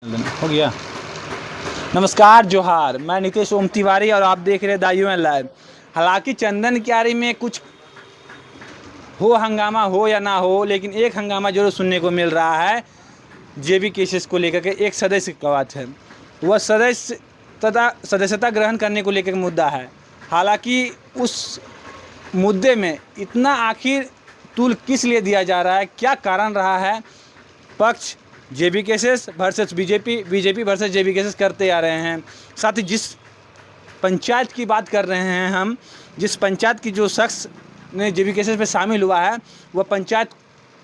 हो गया। नमस्कार जोहार, मैं नितेश ओम तिवारी और आप देख रहे हैं द यूएन लाइव। हालांकि चंदन क्यारी में कुछ हो हंगामा हो या ना हो, लेकिन एक हंगामा जरूर सुनने को मिल रहा है जेबी केसेस को लेकर के। एक सदस्य का बात है, वह सदस्य तथा सदस्यता ग्रहण करने को लेकर मुद्दा है। हालांकि उस मुद्दे में इतना आखिर तूल किस लिए दिया जा रहा है, क्या कारण रहा है? पक्ष JB cases versus BJP, BJP versus JB cases करते आ रहे हैं। साथ ही जिस पंचायत की बात कर रहे हैं हम, जिस पंचायत की जो शख्स ने जेबी केसेस में शामिल हुआ है, वह पंचायत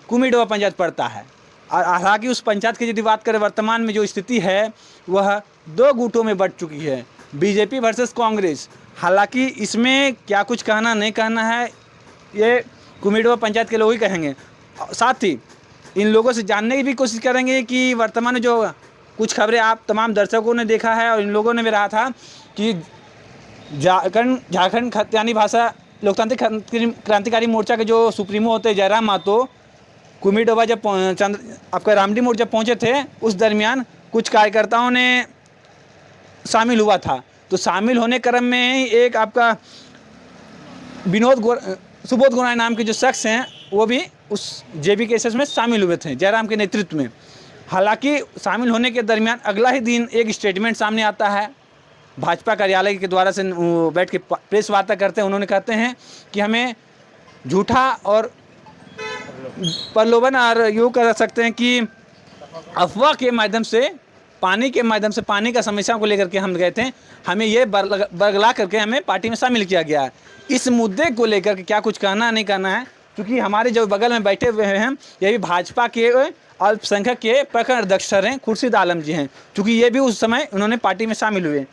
कुमिडवा पंचायत पड़ता है। और हालांकि उस पंचायत की यदि बात करें, वर्तमान में जो स्थिति है वह दो गुटों में बंट चुकी है, बीजेपी वर्सेस कांग्रेस। हालांकि इसमें क्या कुछ कहना नहीं कहना है, ये कुमिडवा पंचायत के लोग ही कहेंगे। साथ ही इन लोगों से जानने की भी कोशिश करेंगे कि वर्तमान में जो कुछ खबरें आप तमाम दर्शकों ने देखा है और इन लोगों ने भी रहा था कि झारखंड खत्यानी भाषा लोकतांत्रिक क्रांतिकारी मोर्चा के जो सुप्रीमो होते जयराम महतो कुमिडवा जब आपका रामडी मोड़ जब पहुँचे थे, उस दरमियान कुछ कार्यकर्ताओं ने शामिल हुआ था। तो शामिल होने क्रम में एक आपका सुबोध गोराई नाम के जो शख्स हैं, वो भी उस जेबी केसेस में शामिल हुए थे जयराम के नेतृत्व में। हालांकि शामिल होने के दरमियान अगला ही दिन एक स्टेटमेंट सामने आता है, भाजपा कार्यालय के द्वारा से बैठ के प्रेस वार्ता करते हैं। उन्होंने कहते हैं कि हमें झूठा और प्रलोभन और यूँ कह सकते हैं कि अफवाह के माध्यम से पानी का समस्या को लेकर के हम गए थे, हमें ये बरगला करके हमें पार्टी में शामिल किया गया है। इस मुद्दे को लेकर के क्या कुछ कहना नहीं कहना है, क्योंकि हमारे जो बगल में बैठे हुए हैं ये भी भाजपा के अल्पसंख्यक के प्रखंड अध्यक्ष हैं, खुर्शीद आलम जी हैं। चूँकि ये भी उस समय उन्होंने पार्टी में शामिल हुए।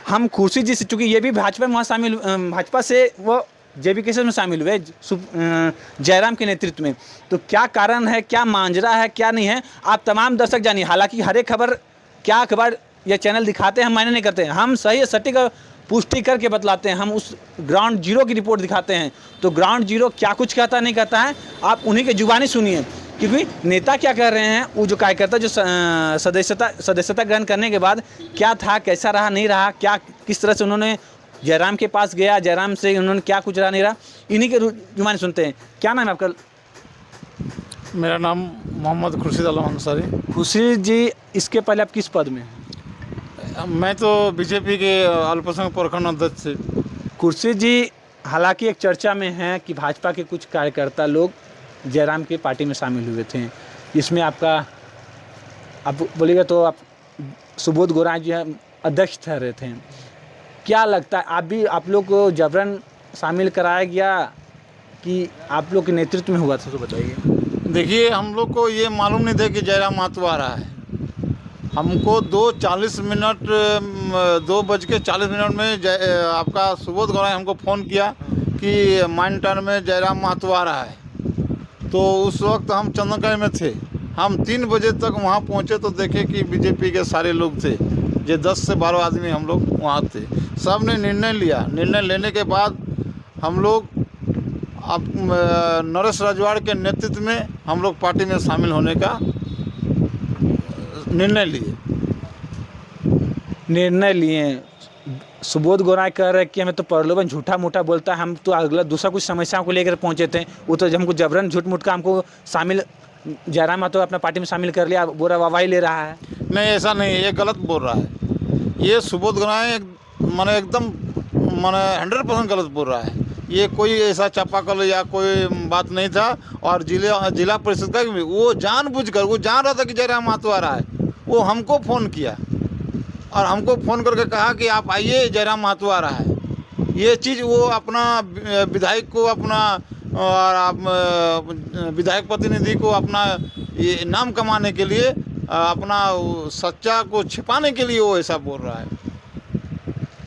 हम खुर्शीद जी से, चूँकि ये भी भाजपा में वहाँ शामिल, भाजपा से वो जेबी केसेस में शामिल हुए जयराम के नेतृत्व में। तो क्या कारण है, क्या मांजरा है, क्या नहीं है, आप तमाम दर्शक जानिए। हालांकि हर एक खबर क्या अखबार या चैनल दिखाते हैं हम मायने नहीं करते हैं, हम सही सटीक पुष्टि करके बतलाते हैं। हम उस ग्राउंड जीरो की रिपोर्ट दिखाते हैं। तो ग्राउंड जीरो क्या कुछ कहता नहीं कहता है, आप उन्हीं के जुबानी सुनिए। क्योंकि नेता क्या कर रहे हैं, वो जो कार्यकर्ता जो सदस्यता ग्रहण करने के बाद क्या था, कैसा रहा, नहीं रहा, क्या किस तरह से उन्होंने जयराम के पास गया, जयराम से उन्होंने क्या कुछ रहा नहीं रहा, इन्हीं के जुबानी सुनते हैं। क्या नाम है आपका? मेरा नाम मोहम्मद खुर्शीद आलम अंसारी। खुर्शीद जी, इसके पहले आप किस पद में हैं? मैं तो बीजेपी के अल्पसंख्यक प्रखंड अध्यक्ष थे। खुर्शीद जी, हालांकि एक चर्चा में है कि भाजपा के कुछ कार्यकर्ता लोग जयराम की पार्टी में शामिल हुए थे। इसमें आपका, आप बोलिएगा तो आप सुबोध गोराई जी अध्यक्ष ठहरे थे। क्या लगता है, आप लोग को जबरन शामिल कराया गया कि आप लोग के नेतृत्व में हुआ था? तो बताइए। देखिए, हम लोग को ये मालूम नहीं था कि जयराम महतो आ रहा है। हमको 2:40 में आपका सुबोध गोराई हमको फ़ोन किया कि माइन टर्न में जयराम महतो आ रहा है। तो उस वक्त हम चंदनगढ़ में थे। हम 3 बजे तक वहाँ पहुँचे तो देखे कि बीजेपी के सारे लोग थे, जो 10 से 12 आदमी हम लोग वहाँ थे। सब ने निर्णय लिया। निर्णय लेने के बाद हम लोग अब नरेश रजवाड़ के नेतृत्व में हम लोग पार्टी में शामिल होने का निर्णय लिए। सुबोध गोराई कह रहे हैं कि हमें तो प्रलोभन झूठा मूठा बोलता है, हम तो अगला दूसरा कुछ समस्याओं को लेकर पहुंचे थे, वो तो हमको जबरन झूठ मूठ का हमको शामिल, जयराम महतो अपना पार्टी में शामिल कर लिया, बोरा वाहवाही ले रहा है। नहीं, ऐसा नहीं, ये गलत बोल रहा है। ये सुबोध गोराई एकदम 100% गलत बोल रहा है। ये कोई ऐसा चापाकल या कोई बात नहीं था। और जिला परिषद का भी वो जानबूझकर, वो जान रहा था कि जयराम महतो आ रहा है, वो हमको फ़ोन किया और हमको फ़ोन करके कहा कि आप आइए, जयराम महतो आ रहा है। ये चीज़ वो अपना विधायक को, अपना और आप विधायक प्रतिनिधि को अपना ये नाम कमाने के लिए, अपना सच्चा को छिपाने के लिए वो ऐसा बोल रहा है।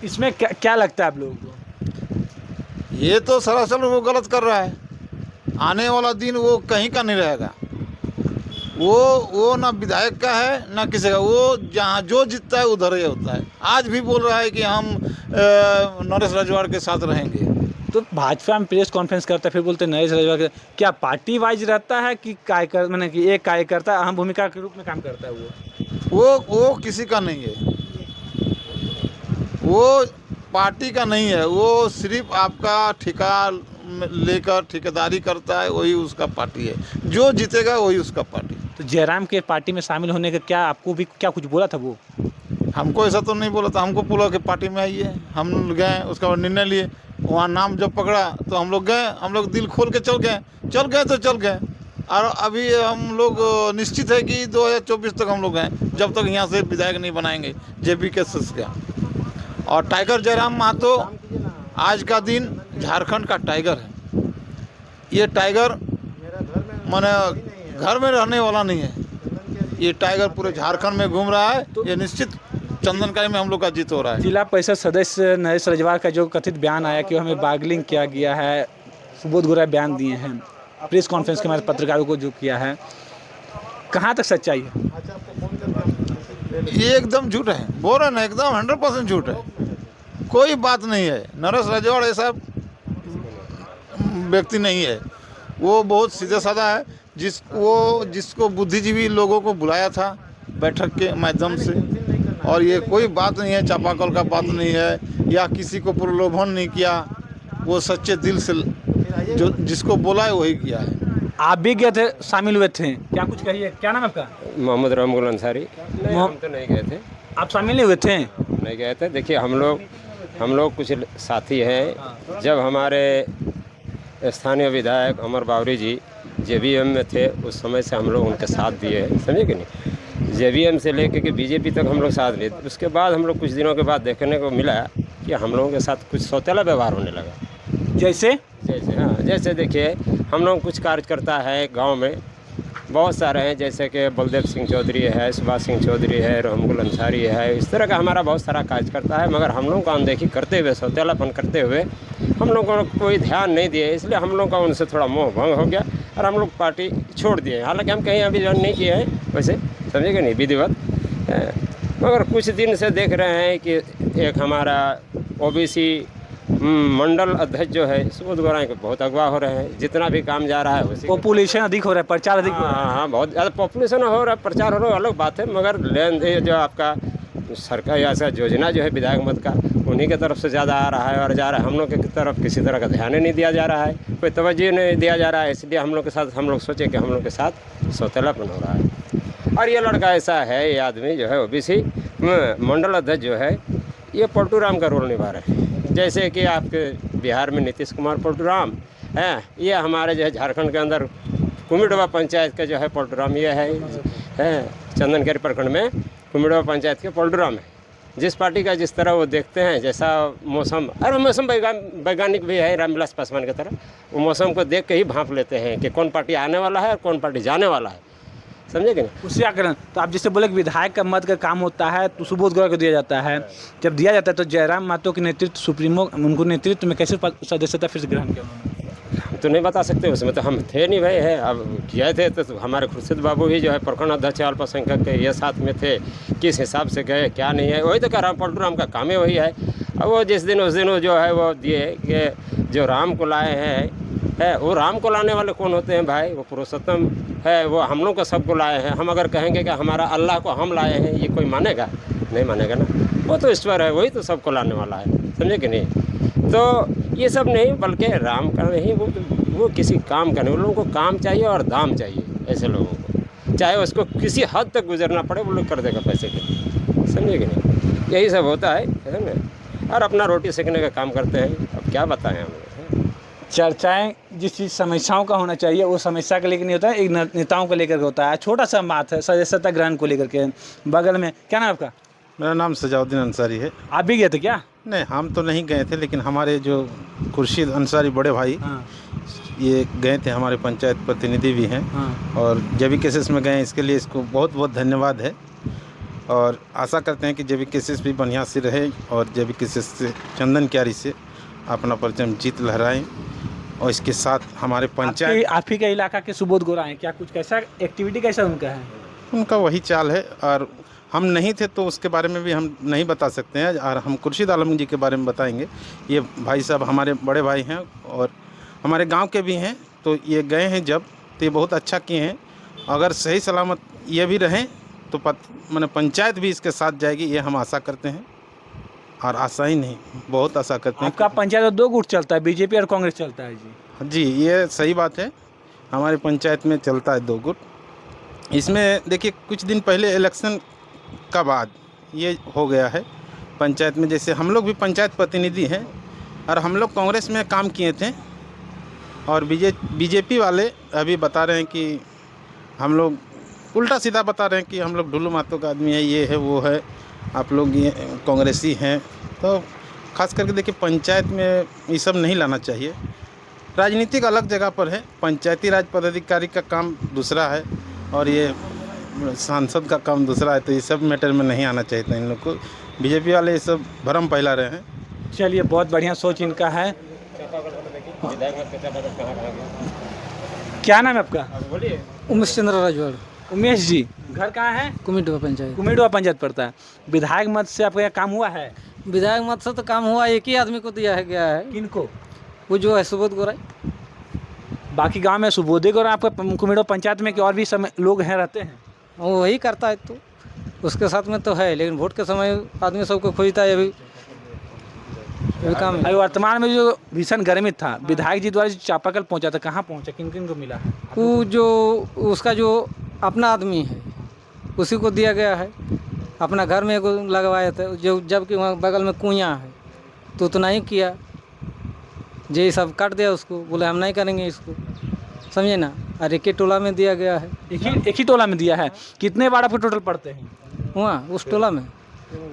इसमें क्या लगता है आप लोगों को? ये तो सरासर वो गलत कर रहा है। आने वाला दिन वो कहीं का नहीं रहेगा। वो ना विधायक का है ना किसी का। वो जहाँ जो जीतता है उधर ही होता है। आज भी बोल रहा है कि हम नरेश रजवाड़ के साथ रहेंगे। तो भाजपा में प्रेस कॉन्फ्रेंस करता है, फिर बोलते हैं नरेश रजवाड़। क्या पार्टी वाइज रहता है कि कार्यकर्ता, मैंने कि एक कार्यकर्ता अहम भूमिका के रूप में काम करता है वो? वो किसी का नहीं है, वो पार्टी का नहीं है, वो सिर्फ आपका ठेका लेकर ठेकेदारी करता है, वही उसका पार्टी है, जो जीतेगा वही उसका पार्टी। तो जयराम के पार्टी में शामिल होने का क्या आपको भी क्या कुछ बोला था वो? हमको ऐसा तो नहीं बोला था, हमको बोला कि पार्टी में आइए, हम गए, उसका बाद निर्णय लिए, वहाँ नाम जब पकड़ा तो हम लोग गए, हम लोग दिल खोल के चल गए तो चल गए। और अभी हम लोग निश्चित है कि 2024 तक हम लोग हैं, जब तक यहाँ से विधायक नहीं बनाएंगे जेबी के का। और टाइगर जयराम महतो आज का दिन झारखंड का टाइगर है। ये टाइगर माने घर में रहने वाला नहीं है, ये टाइगर पूरे झारखंड में घूम रहा है। ये निश्चित चंदनकारी में हम लोग का जीत हो रहा है। जिला परिषद सदस्य नरेश रजवार का जो कथित बयान आया कि हमें बार्गेनिंग किया गया है, सुबोध गोराई बयान दिए हैं प्रेस कॉन्फ्रेंस के हमारे पत्रकारों को जो किया है, कहाँ तक सच्चाई है? ये एकदम झूठ है, बोल रहे ना, एकदम 100% झूठ है, कोई बात नहीं है। नरेश रजवाड़ ऐसा व्यक्ति नहीं है, वो बहुत सीधा साधा है। जिसको बुद्धिजीवी लोगों को बुलाया था बैठक के माध्यम से, और ये कोई बात नहीं है, चापाकल का बात नहीं है, या किसी को प्रलोभन नहीं किया, वो सच्चे दिल से जो जिसको बोला है वही किया है। आप भी गए थे, शामिल हुए थे, क्या कुछ कहिए? क्या नाम है आपका? मोहम्मद रामगुल अंसारी। नहीं, हम तो नहीं गए थे। आप शामिल नहीं हुए थे? नहीं गए थे। देखिए हम लोग कुछ साथी हैं, जब हमारे स्थानीय विधायक अमर बावरी जी जेबीएम में थे, उस समय से हम लोग उनके साथ दिए हैं, समझे कि नहीं। जेबीएम से लेकर के बीजेपी तक हम लोग साथ लिए। उसके बाद हम लोग कुछ दिनों के बाद देखने को मिला कि हम लोगों के साथ कुछ सौतेला व्यवहार होने लगा। जैसे जैसे देखिए, हम लोग कुछ कार्यकर्ता है गांव में, बहुत सारे हैं, जैसे कि बलदेव सिंह चौधरी है, सुभाष सिंह चौधरी है, रहमगुल अंसारी है, इस तरह का हमारा बहुत सारा कार्यकर्ता है। मगर हम लोग को अनदेखी करते हुए, सौतेलापन करते हुए हम लोग को कोई ध्यान नहीं दिए, इसलिए हम लोग का उनसे थोड़ा मोह भंग हो गया और हम लोग पार्टी छोड़ दिए। हालांकि हम कहीं अभी ज्वाइन नहीं किए हैं वैसे, समझेगा नहीं, विधिवत। मगर कुछ दिन से देख रहे हैं कि एक हमारा ओबीसी मंडल अध्यक्ष जो है सुबोध गोराई को बहुत अगवा हो रहे हैं। जितना भी काम जा रहा है उसी पॉपुलेशन अधिक हो रहा है, प्रचार अधिक हो रहा है। हाँ, बहुत ज़्यादा पॉपुलेशन हो रहा है, प्रचार हो रहा है, अलग बात है। मगर लेन देन जो आपका सरकार ऐसा योजना जो है विधायक मत का, उन्हीं की तरफ से ज़्यादा आ रहा है और जा रहा है। हम लोग की तरफ किसी तरह का ध्यान ही नहीं दिया जा रहा है, कोई तवज्जो नहीं दिया जा रहा है। इसलिए हम लोग के साथ, हम लोग सोचे कि हम लोग के साथ सौतेलापन हो रहा है। और ये लड़का ऐसा है, ये आदमी जो है ओबीसी मंडल अध्यक्ष जो है, ये पलटू राम का रोल निभा रहे हैं। जैसे कि आपके बिहार में नीतीश कुमार पलटू राम है, ये हमारे जो है झारखंड के अंदर कुमिडवा पंचायत का जो है पलटू राम ये है चंदनकारी प्रखंड में कुमिडवा पंचायत के पलटू राम है। जिस पार्टी का जिस तरह वो देखते हैं, जैसा मौसम, और मौसम वैज्ञानिक भी है रामविलास पासवान की तरह, वो मौसम को देख के ही भांप लेते हैं कि कौन पार्टी आने वाला है और कौन पार्टी जाने वाला है, समझे कि नहीं। उससे क्या करें? तो आप जैसे बोले कि विधायक का मत का काम होता है तो सुबोध गोराई को दिया जाता है, जब दिया जाता है तो जयराम महतो के नेतृत्व, सुप्रीमो उनको नेतृत्व में कैसे सदस्यता फिर से ग्रहण किया उन्होंने? तो नहीं बता सकते, उसमें तो हम थे नहीं भाई है। अब किए थे तो हमारे खुर्शीद बाबू ही जो है प्रखंड अध्यक्ष अल्पसंख्यक के ये साथ में थे, किस हिसाब से गए क्या नहीं है, वही तो कह रहा हूँ, पलटू राम का काम ही वही है। अब वो जिस दिन उस दिन वो जो है वो दिए कि जो राम को लाए हैं, वो राम को लाने वाले कौन होते हैं भाई? वो पुरुषोत्तम है, वो हम लोग को सबको लाए हैं। हम अगर कहेंगे कि हमारा अल्लाह को हम लाए हैं, ये कोई मानेगा? नहीं मानेगा ना। वो तो ईश्वर है, वही तो सबको लाने वाला है, समझे कि नहीं। तो ये सब नहीं, बल्कि राम का नहीं, वो किसी काम का नहीं। उन लोगों को काम चाहिए और दाम चाहिए, ऐसे लोगों को, चाहे उसको किसी हद तक गुजरना पड़े, वो लोग कर देगा पैसे के, समझे कि नहीं। यही सब होता है ना, और अपना रोटी सेकने का काम करते हैं। अब क्या बताएं हम लोग। चर्चाएं जिस चीज़ समस्याओं का होना चाहिए वो समस्या को लेकर नहीं होता है, एक नेताओं को लेकर होता है। छोटा सा बात है सदस्यता ग्रहण को लेकर के। बगल में क्या नाम आपका? मेरा नाम सजाउद्दीन अंसारी है। आप भी गए थे क्या? नहीं, हम तो नहीं गए थे, लेकिन हमारे जो खुर्शीद अंसारी बड़े भाई, ये गए थे, हमारे पंचायत प्रतिनिधि भी हैं, और जेबी केसेस में गए, इसके लिए इसको बहुत बहुत धन्यवाद है। और आशा करते हैं कि जेबी केसेस भी बढ़िया से रहे और जेबी केसेस से चंदन क्यारी से अपना परचम जीत लहराएं। और इसके साथ हमारे पंचायत, आप ही के इलाका के सुबोध गोराई हैं, क्या कुछ कैसा एक्टिविटी कैसा उनका है? उनका वही चाल है, और हम नहीं थे तो उसके बारे में भी हम नहीं बता सकते हैं। और हम खुर्शीद आलम जी के बारे में बताएंगे। ये भाई साहब हमारे बड़े भाई हैं और हमारे गांव के भी हैं, तो ये गए हैं जब, तो ये बहुत अच्छा किए हैं। अगर सही सलामत ये भी रहें तो मैंने पंचायत भी इसके साथ जाएगी, ये हम आशा करते हैं। और आशा ही नहीं, बहुत आशा करते हैं। आपका पंचायत में 2 गुट चलता है, बीजेपी और कांग्रेस चलता है जी। जी, ये सही बात है। हमारी पंचायत में चलता है 2 गुट। इसमें देखिए कुछ दिन पहले इलेक्शन का बाद ये हो गया है पंचायत में। जैसे हम लोग भी पंचायत प्रतिनिधि हैं और हम लोग कांग्रेस में काम किए थे और बीजेपी वाले अभी बता रहे हैं कि हम लोग उल्टा सीधा बता रहे हैं कि हम लोग ढुल्लू मातो का आदमी है, ये है वो है, आप लोग ये कांग्रेसी हैं। तो खास करके देखिए पंचायत में ये सब नहीं लाना चाहिए। राजनीतिक अलग जगह पर है, पंचायती राज पदाधिकारी का काम दूसरा है और ये सांसद का काम दूसरा है। तो ये सब मैटर में नहीं आना चाहिए था इन लोग को। बीजेपी वाले ये सब भ्रम फैला रहे हैं। चलिए, बहुत बढ़िया सोच इनका है। क्या नाम है आपका? उमेश चंद्र राजवाड़, उमेश जी, घर कहाँ है? कुमिटवा पंचायत। कुमेडवा पंचायत पड़ता है। विधायक मत से आपका यहाँ काम हुआ है? विधायक मत से तो काम हुआ, एक ही आदमी को दिया है गया है, किनको? वो जो है सुबोध गोराई। बाकी गांव में सुबोधे और आपका कुमेडवा पंचायत में कि और भी समय लोग हैं रहते हैं? वो वही करता है, तो उसके साथ में तो है, लेकिन वोट के समय आदमी सबको खोजता है। अभी काम है। अभी वर्तमान में जो भीषण गर्मी था, विधायक जी द्वारा जो चापाकल पहुंचा था, कहाँ पहुंचा, किन किन को मिला है? वो जो उसका जो अपना आदमी है उसी को दिया गया है। अपना घर में एगो लगवाया था, जो जबकि वहाँ बगल में कुइयाँ है तो उतना ही किया, जे सब काट दिया उसको, बोले हम नहीं करेंगे इसको, समझे ना। और एक ही टोला में दिया गया है। एक ही टोला में दिया है। कितने वार्ड आपके टोटल पड़ते हैं? वहाँ उस टोला में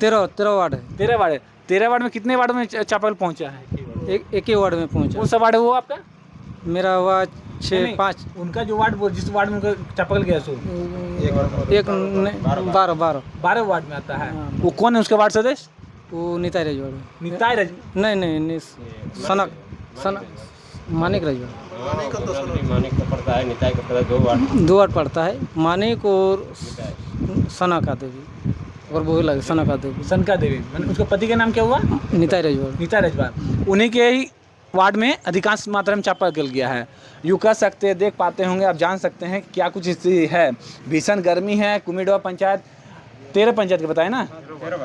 13 वार्ड है। 13 वार्ड है। 13 वार्ड में कितने वार्ड में चापाकल पहुंचा है? एक ही वार्ड में पहुँचा। कौन सा वार्ड है वो आपका? मेरा हुआ नहीं, 6-5 उनका जो वार्ड, जिस वार्ड में उनका चापाकल गया सो 12 वार्ड में आता है। वो कौन है उसके वार्ड सदस्य? वो निताई रजवाड़। निताई रज नहीं सनक मानिक रजवाड़। मानिक का पड़ता है, निताई का पड़ता है, 2 वार्ड पड़ता है, मानिक और सनका देवी, और वो लगे सनका देवी। सनका देवी, उसके पति का नाम क्या हुआ? निताई रजवाड़। नीता रजवाड़। उन्हीं के ही वार्ड में अधिकांश मात्रा में चापाकल गया है। यूँ कह सकते हैं, देख पाते होंगे, आप जान सकते हैं क्या कुछ स्थिति है। भीषण गर्मी है। कुमेडवा पंचायत 13 पंचायत के बताए ना?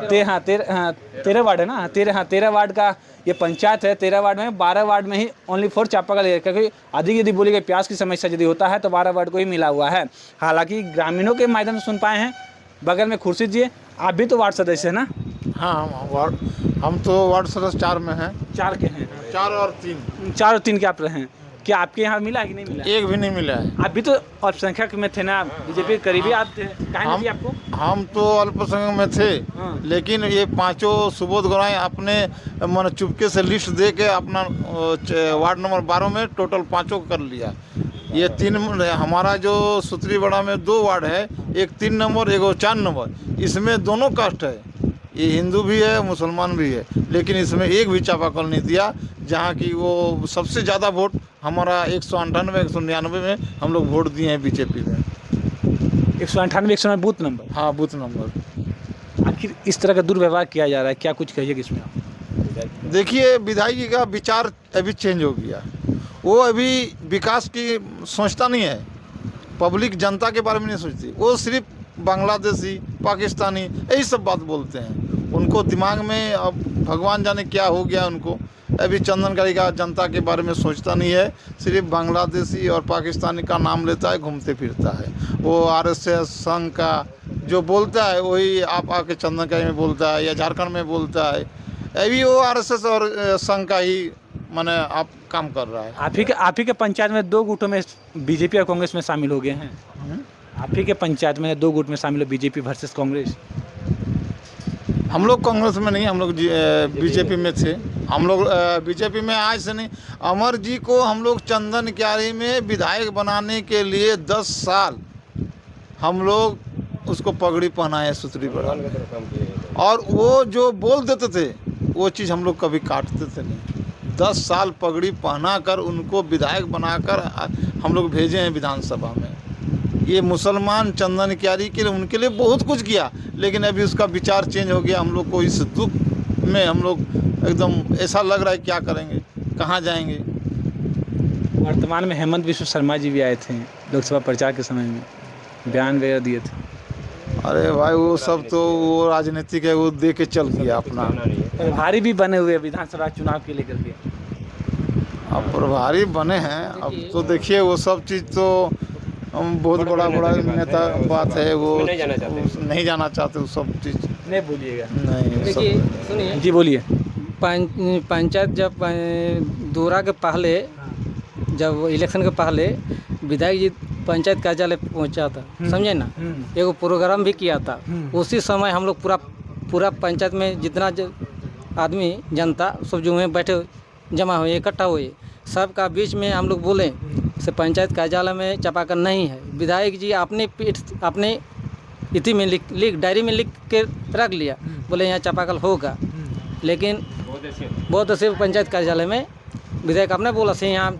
13 वार्ड है ना? 13 वार्ड का ये पंचायत है। 13 वार्ड में 12 वार्ड में ही ओनली 4 चापाकल है, क्योंकि अधिक यदि बोली गई प्यास की समस्या यदि होता है तो 12 वार्ड को ही मिला हुआ है। हालांकि ग्रामीणों के माध्यम से सुन पाए हैं। बगल में खुर्शीद जी, आप भी तो वार्ड सदस्य है ना? हाँ, वार्ड हम तो वार्ड सदस्य 4 में हैं। 4 के हैं। 4 और 3। 4 और 3 के आप रहे हैं। क्या आपके यहाँ मिला है कि नहीं मिला? एक भी नहीं मिला है। आप भी तो अल्पसंख्यक में थे ना, बीजेपी के करीबी आप थे, काहे नहीं दिया आपको? हम तो अल्पसंख्यक में थे, हाँ। लेकिन ये 5 सुबोध गोराई अपने मन चुपके से लिस्ट दे के अपना वार्ड नंबर 12 में टोटल 5 को कर लिया। ये 3 हमारा जो सुतरीबड़ा में 2 वार्ड है, एक 3 नंबर एक 4 नंबर, इसमें दोनों कास्ट है। ये हिंदू भी है, मुसलमान भी है, लेकिन इसमें एक भी चापाकल नहीं दिया। जहाँ की वो सबसे ज़्यादा वोट हमारा 198 199 में हम लोग वोट दिए हैं बीजेपी में। 198 199 बूथ नंबर। हाँ, बूथ नंबर। आखिर इस तरह का दुर्व्यवहार किया जा रहा है, क्या कुछ कहिए इसमें आप? देखिए, विधायक जी का विचार अभी चेंज हो गया। वो अभी विकास की सोचता नहीं है, पब्लिक जनता के बारे में नहीं सोचती। वो सिर्फ बांग्लादेशी, पाकिस्तानी यही सब बात बोलते हैं। उनको दिमाग में अब भगवान जाने क्या हो गया उनको। अभी चंदनकारी का जनता के बारे में सोचता नहीं है, सिर्फ बांग्लादेशी और पाकिस्तानी का नाम लेता है, घूमते फिरता है। वो आरएसएस संघ का जो बोलता है वही आप आके चंदनकारी में बोलता है या झारखंड में बोलता है। अभी वो आरएसएस और संघ का ही माने आप काम कर रहा है। आप ही के पंचायत में 2 गुटों में बीजेपी और कांग्रेस में शामिल हो गए हैं। आप ही के पंचायत में 2 गुट में शामिल हो, बीजेपी वर्सेस कांग्रेस। हम लोग कांग्रेस में नहीं, हम लोग बीजेपी में थे। हम लोग बीजेपी में आज से नहीं। अमर जी को हम लोग चंदनकारी में विधायक बनाने के लिए 10 साल हम लोग उसको पगड़ी पहनाए सुतरीबड़ा, और वो जो बोल देते थे वो चीज़ हम लोग कभी काटते थे नहीं। 10 साल पगड़ी पहना कर उनको विधायक बनाकर हम लोग भेजे हैं विधानसभा में। ये मुसलमान चंदनकारी के लिए उनके लिए बहुत कुछ किया, लेकिन अभी उसका विचार चेंज हो गया। हम लोग को इस दुख में हम लोग एकदम ऐसा लग रहा है क्या करेंगे, कहाँ जाएंगे। वर्तमान में हेमंत बिश्व शर्मा जी भी आए थे लोकसभा प्रचार के समय में, बयान वगैरह दिए थे। अरे भाई वो सब तो वो राजनीतिक है, वो दे के चल गया अपना। प्रभारी भी बने हुए हैं विधानसभा चुनाव के लेकर के। अब प्रभारी बने हैं, अब तो देखिए वो सब चीज़ तो बहुत बड़ा बड़ा नेता बात है, वो नहीं जाना चाहते वो सब चीज़। नहीं बोलिएगा। नहीं देखिए सुनिए, जी बोलिए। पंचायत जब दौरा के पहले, जब इलेक्शन के पहले विधायक जी पंचायत कार्यालय पहुंचा था, समझे ना, एगो प्रोग्राम भी किया था। उसी समय हम लोग पूरा पंचायत में जितना आदमी जनता सब जो हैं बैठे जमा हुए, इकट्ठा हुए, सबका बीच में हम लोग बोले से पंचायत कार्यालय में चापाकल नहीं है। विधायक जी अपने इति में लिख डायरी में लिख के रख लिया, बोले यहाँ चापाकल होगा। लेकिन बहुत से पंचायत कार्यालय में विधायक आपने बोला से यहाँ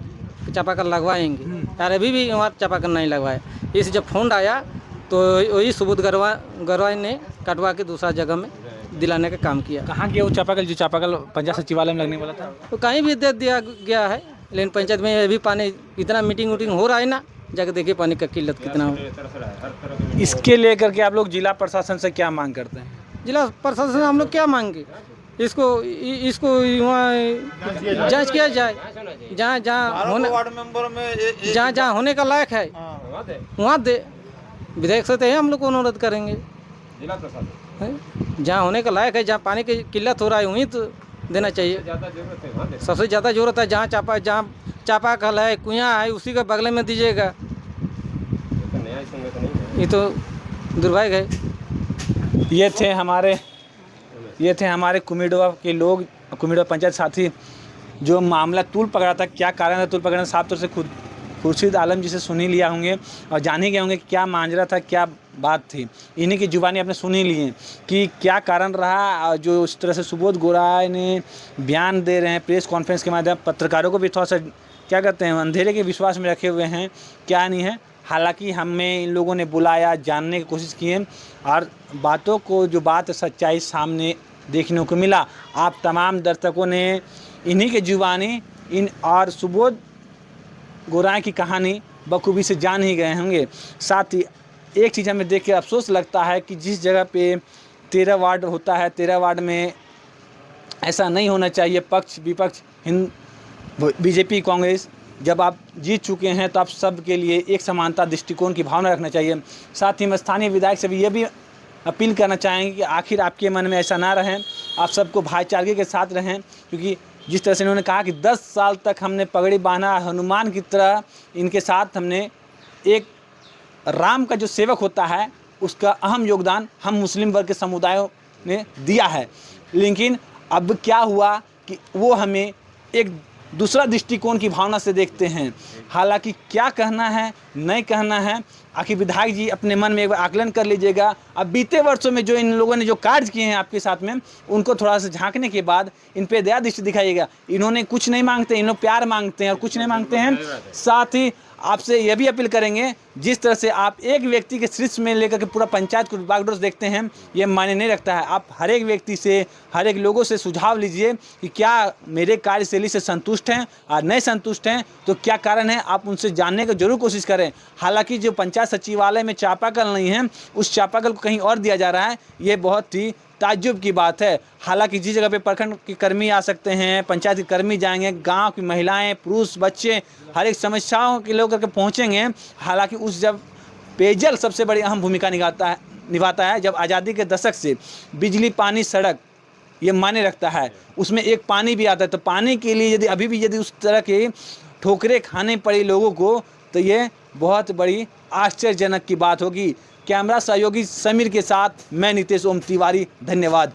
चापाकल लगवाएंगे, यार अभी भी वहाँ चापाकल नहीं लगवाए। इस जब फोन आया तो वही सुबोध गरवाई ने कटवा के दूसरा जगह में दिलाने का काम किया। कहाँ गया वो चापाकल, जो चापाकल पंचायत सचिवालय में लगने वाला था? तो कहीं भी दे दिया गया है, लेकिन पंचायत में अभी पानी इतना मीटिंग हो रहा है ना, जाकर देखिए पानी का किल्लत कितना हो। इसके लेकर के आप लोग जिला प्रशासन से क्या मांग करते हैं? जिला प्रशासन से हम लोग क्या मांगे, इसको वहाँ जांच किया जाए, जहाँ होने का लायक है वहाँ दे। विधायक से तो है हम लोग को अनुरोध करेंगे, जहाँ होने का लायक है, जहाँ पानी की किल्लत हो रहा है वहीं तो देना चाहिए। सबसे ज़्यादा ज़रूरत है जहाँ चापाकल है, कुआं है, उसी के बगल में दीजिएगा। ये तो दुर्भाग्य है। ये थे हमारे कुमिडवा के लोग, कुमिडवा पंचायत साथी, जो मामला तूल पकड़ा था। क्या कारण था तूल पकड़ने, साफ तौर से खुद खुर्शीद आलम जी से सुन ही लिया होंगे और जान ही गए होंगे क्या मांजरा था, क्या बात थी। इन्हीं की जुबानी आपने सुन ही ली है कि क्या कारण रहा। जो इस तरह से सुबोध गोराई ने बयान दे रहे हैं प्रेस कॉन्फ्रेंस के माध्यम, पत्रकारों को भी थोड़ा सा क्या कहते हैं अंधेरे के विश्वास में रखे हुए हैं, क्या नहीं है। हालांकि हमें इन लोगों ने बुलाया, जानने की कोशिश की है और बातों को, जो बात सच्चाई सामने देखने को मिला। आप तमाम दर्शकों ने इन्हीं के जुबानी इन और सुबोध गोराई की कहानी बखूबी से जान ही गए होंगे। साथ ही एक चीज़ हमें देख के अफसोस लगता है कि जिस जगह पे 13 वार्ड होता है, 13 वार्ड में ऐसा नहीं होना चाहिए। पक्ष विपक्ष, बीजेपी कांग्रेस, जब आप जीत चुके हैं तो आप सब के लिए एक समानता दृष्टिकोण की भावना रखना चाहिए। साथ ही हम स्थानीय विधायक से भी ये भी अपील करना चाहेंगे कि आखिर आपके मन में ऐसा ना रहें, आप सबको भाईचारे के साथ रहें। क्योंकि जिस तरह से इन्होंने कहा कि 10 साल तक हमने पगड़ी बांधा, हनुमान की तरह इनके साथ हमने, एक राम का जो सेवक होता है उसका अहम योगदान हम मुस्लिम वर्ग के समुदायों ने दिया है। लेकिन अब क्या हुआ कि वो हमें एक दूसरा दृष्टिकोण की भावना से देखते हैं। हालांकि क्या कहना है नहीं कहना है, आखिर विधायक जी अपने मन में एक बार आकलन कर लीजिएगा। अब बीते वर्षों में जो इन लोगों ने जो कार्य किए हैं आपके साथ में, उनको थोड़ा सा झांकने के बाद इन पे दया दृष्टि दिखाइएगा। इन्होंने कुछ नहीं मांगते, इन लोग प्यार मांगते हैं और कुछ नहीं मांगते हैं। साथ ही आपसे यह भी अपील करेंगे, जिस तरह से आप एक व्यक्ति के शीर्ष में लेकर के पूरा पंचायत को बागडोर देखते हैं, ये मायने नहीं रखता है। आप हर एक व्यक्ति से, हर एक लोगों से सुझाव लीजिए कि क्या मेरे कार्यशैली से संतुष्ट हैं और नहीं संतुष्ट हैं तो क्या कारण है, आप उनसे जानने की जरूर कोशिश करें। हालांकि जो पंचायत सचिवालय में चापाकल नहीं है, उस चापाकल को कहीं और दिया जा रहा है, ये बहुत ही ताज्जुब की बात है। हालांकि जिस जगह पे प्रखंड के कर्मी आ सकते हैं, पंचायत के कर्मी जाएंगे, गांव की महिलाएं, पुरुष, बच्चे, हर एक समस्याओं के लोग करके पहुंचेंगे। हालांकि उस जब पेयजल सबसे बड़ी अहम भूमिका निभाता है। जब आज़ादी के दशक से बिजली, पानी, सड़क ये मायने रखता है, उसमें एक पानी भी आता है। तो पानी के लिए यदि अभी भी उस तरह के ठोकरें खाने पड़ी लोगों को, तो ये बहुत बड़ी आश्चर्यजनक की बात होगी। कैमरा सहयोगी समीर के साथ मैं नितेश ओम तिवारी, धन्यवाद।